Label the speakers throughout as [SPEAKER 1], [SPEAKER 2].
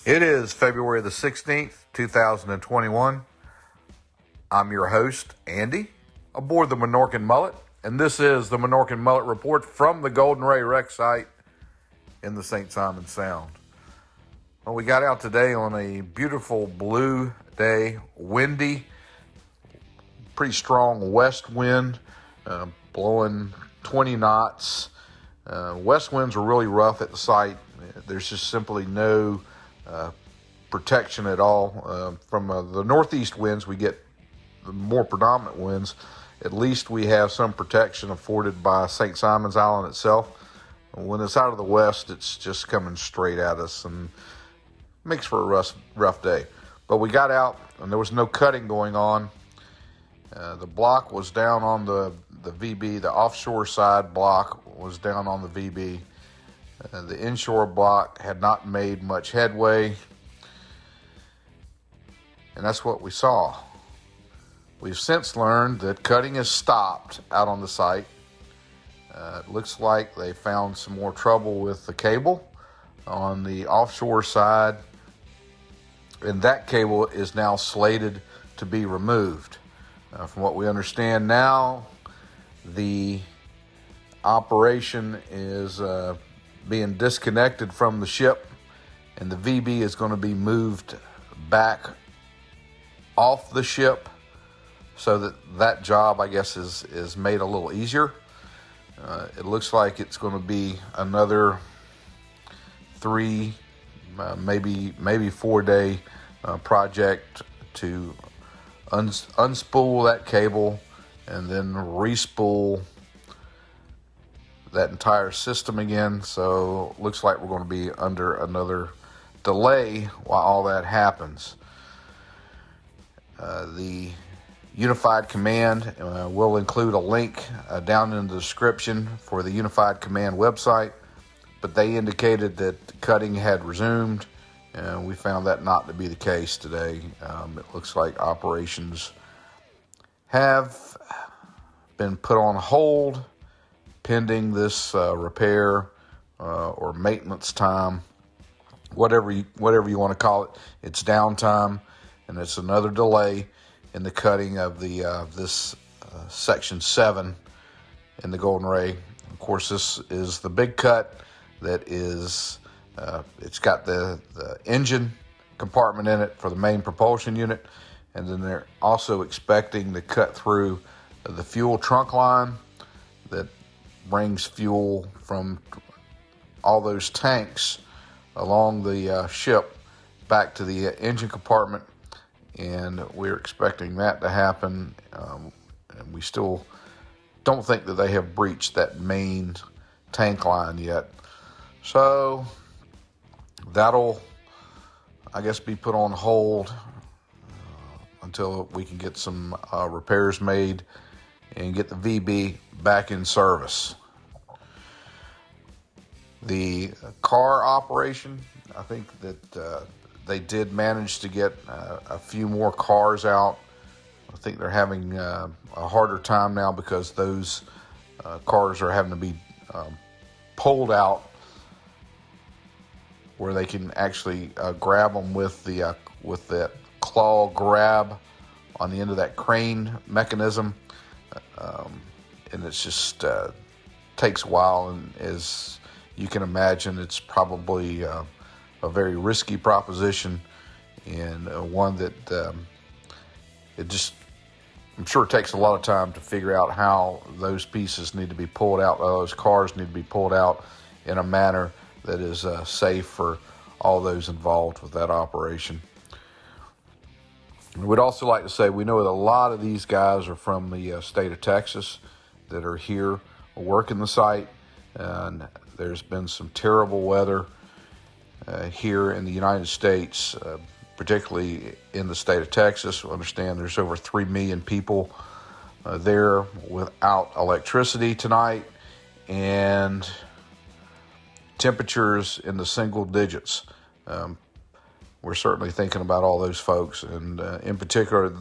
[SPEAKER 1] It is February the 16th, 2021. I'm your host, Andy, aboard the Minorcan Mullet, and this is the Minorcan Mullet Report from the Golden Ray Wreck site in the St.simons Sound. Well, we got out today on a beautiful blue day, windy, pretty strong west wind, blowing 20 knots. West winds are really rough at the site. There's just simply no protection at all. From the northeast winds, we get the more predominant winds. At least we have some protection afforded by St. Simons Island itself. When it's out of the west, it's just coming straight at us and makes for a rough day. But we got out and there was no cutting going on. The block was down on the VB. The offshore side block was down on the VB. The inshore block had not made much headway, and that's what we saw. We've since learned that cutting has stopped out on the site. It looks like they found some more trouble with the cable on the offshore side, and that cable is now slated to be removed. From what we understand now, the operation is being disconnected from the ship, and the VB is going to be moved back off the ship so that job, I guess, is made a little easier. It looks like it's going to be another 3, maybe 4 day project to unspool that cable and then respool that entire system again. So looks like we're going to be under another delay while all that happens. The Unified Command will include a link down in the description for the Unified Command website, but they indicated that cutting had resumed, and we found that not to be the case today. It looks like operations have been put on hold pending this repair or maintenance time, whatever you want to call it. It's downtime, and it's another delay in the cutting of the this Section 7 in the Golden Ray. Of course, this is the big cut that is, it's got the engine compartment in it for the main propulsion unit, and then they're also expecting to cut through the fuel trunk line that brings fuel from all those tanks along the ship back to the engine compartment, and we're expecting that to happen. And we still don't think that they have breached that main tank line yet. So that'll, I guess, be put on hold until we can get some repairs made and get the VB back in service. The car operation, I think that they did manage to get a few more cars out. I think they're having a harder time now because those cars are having to be pulled out where they can actually grab them with that claw grab on the end of that crane mechanism. And it's just takes a while, and as you can imagine, it's probably a very risky proposition, and one that I'm sure it takes a lot of time to figure out how those pieces need to be pulled out, those cars need to be pulled out in a manner that is safe for all those involved with that operation. We'd also like to say we know that a lot of these guys are from the state of Texas that are here working the site, and there's been some terrible weather here in the United States, particularly in the state of Texas. We understand there's over 3 million people there without electricity tonight, and temperatures in the single digits. We're certainly thinking about all those folks, and in particular,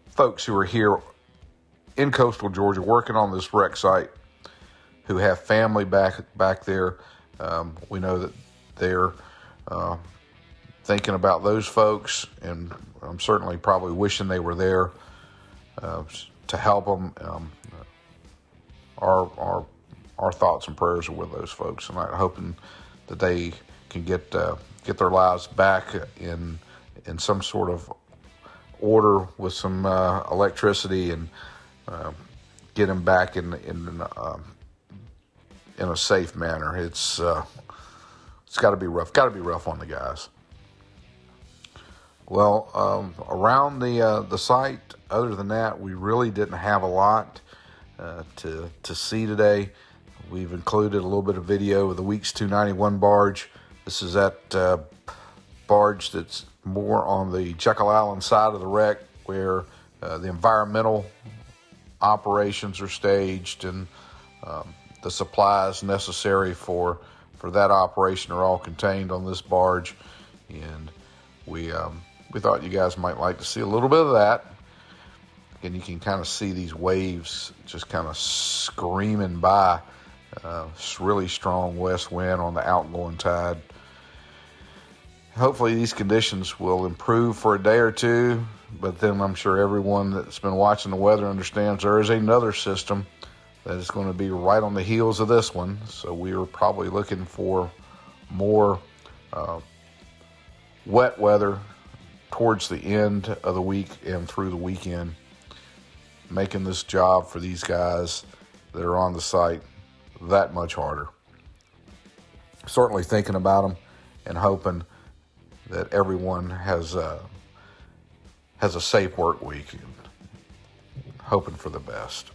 [SPEAKER 1] folks who are here in coastal Georgia working on this wreck site who have family back there. We know that they're thinking about those folks, and I'm certainly probably wishing they were there to help them. Our thoughts and prayers are with those folks, and I'm hoping that they can get their lives back in some sort of order with some electricity, and get them back in a safe manner. It's got to be rough. Got to be rough on the guys. Well, around the site, other than that, we really didn't have a lot to see today. We've included a little bit of video of the Weeks 291 barge. This is that barge that's more on the Jekyll Island side of the wreck, where the environmental operations are staged, and the supplies necessary for that operation are all contained on this barge. And we thought you guys might like to see a little bit of that. And you can kind of see these waves just kind of screaming by. Really strong west wind on the outgoing tide. Hopefully these conditions will improve for a day or two, but then I'm sure everyone that's been watching the weather understands there is another system that is going to be right on the heels of this one. So we are probably looking for more wet weather towards the end of the week and through the weekend, making this job for these guys that are on the site that much harder. Certainly thinking about them and hoping that everyone has a safe work week, and hoping for the best.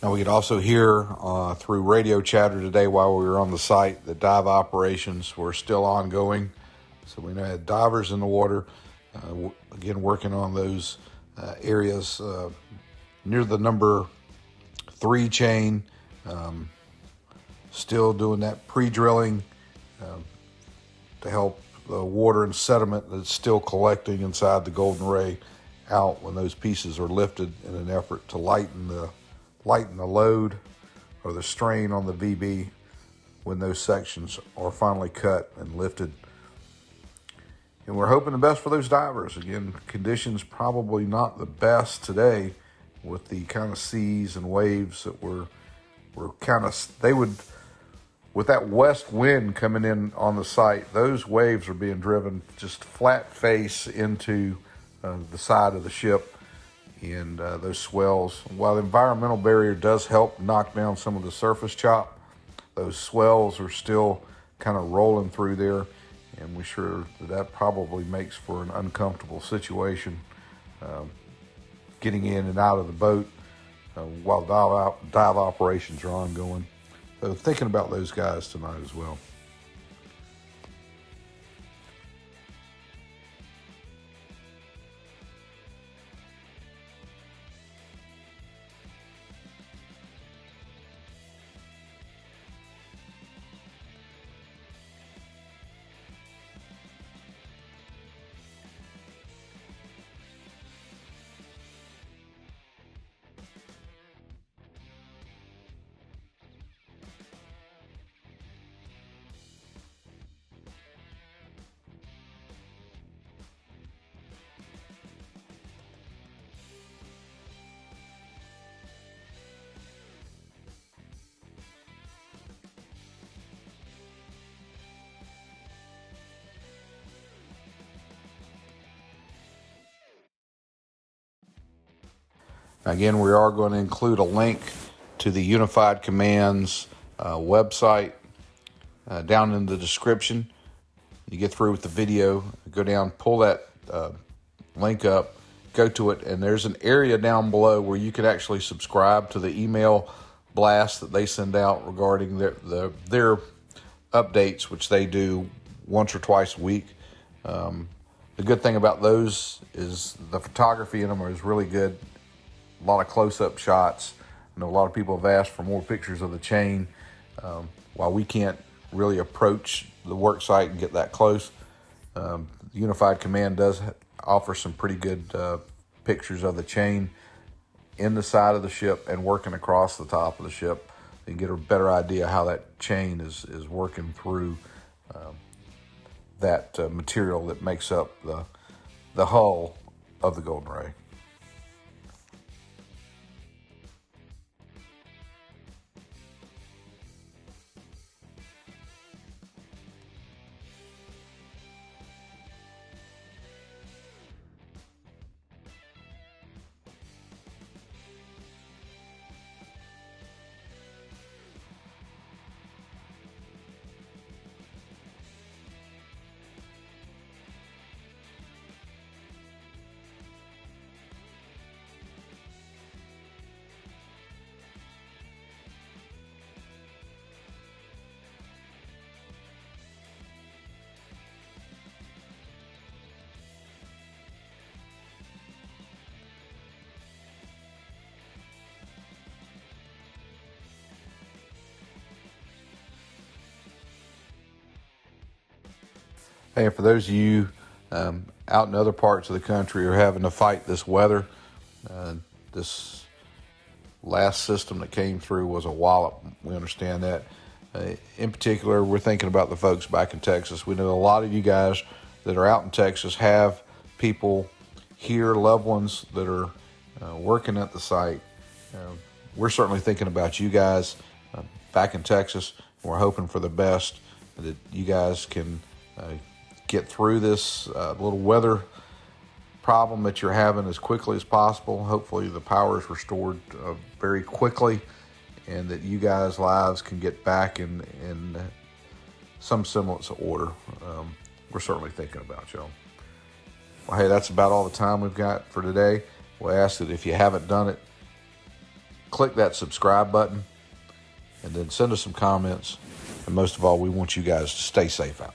[SPEAKER 1] Now, we could also hear through radio chatter today while we were on the site that dive operations were still ongoing. So we had divers in the water, again, working on those areas near the number 3 chain, still doing that pre-drilling to help the water and sediment that's still collecting inside the Golden Ray out when those pieces are lifted, in an effort to lighten the load or the strain on the VB when those sections are finally cut and lifted. And we're hoping the best for those divers. Again, conditions probably not the best today with the kind of seas and waves that were kind of, with that west wind coming in on the site, those waves are being driven just flat face into the side of the ship. And those swells, while the environmental barrier does help knock down some of the surface chop, those swells are still kind of rolling through there, and we're sure that probably makes for an uncomfortable situation getting in and out of the boat while dive operations are ongoing. So thinking about those guys tonight as well. Again, we are going to include a link to the Unified Command's website down in the description. You get through with the video, go down, pull that link up, go to it, and there's an area down below where you can actually subscribe to the email blast that they send out regarding their updates, which they do once or twice a week. The good thing about those is the photography in them is really good. a lot of close-up shots. I know a lot of people have asked for more pictures of the chain. While we can't really approach the work site and get that close, Unified Command does offer some pretty good pictures of the chain in the side of the ship and working across the top of the ship, and get a better idea how that chain is working through that material that makes up the hull of the Golden Ray. Hey, for those of you out in other parts of the country are having to fight this weather, this last system that came through was a wallop. We understand that. In particular, we're thinking about the folks back in Texas. We know a lot of you guys that are out in Texas have people here, loved ones that are working at the site. We're certainly thinking about you guys back in Texas. We're hoping for the best, that you guys can get through this little weather problem that you're having as quickly as possible. Hopefully the power is restored very quickly, and that you guys' lives can get back in some semblance of order. We're certainly thinking about y'all. Well, hey, that's about all the time we've got for today. We'll ask that if you haven't done it, click that subscribe button, and then send us some comments. And most of all, we want you guys to stay safe out.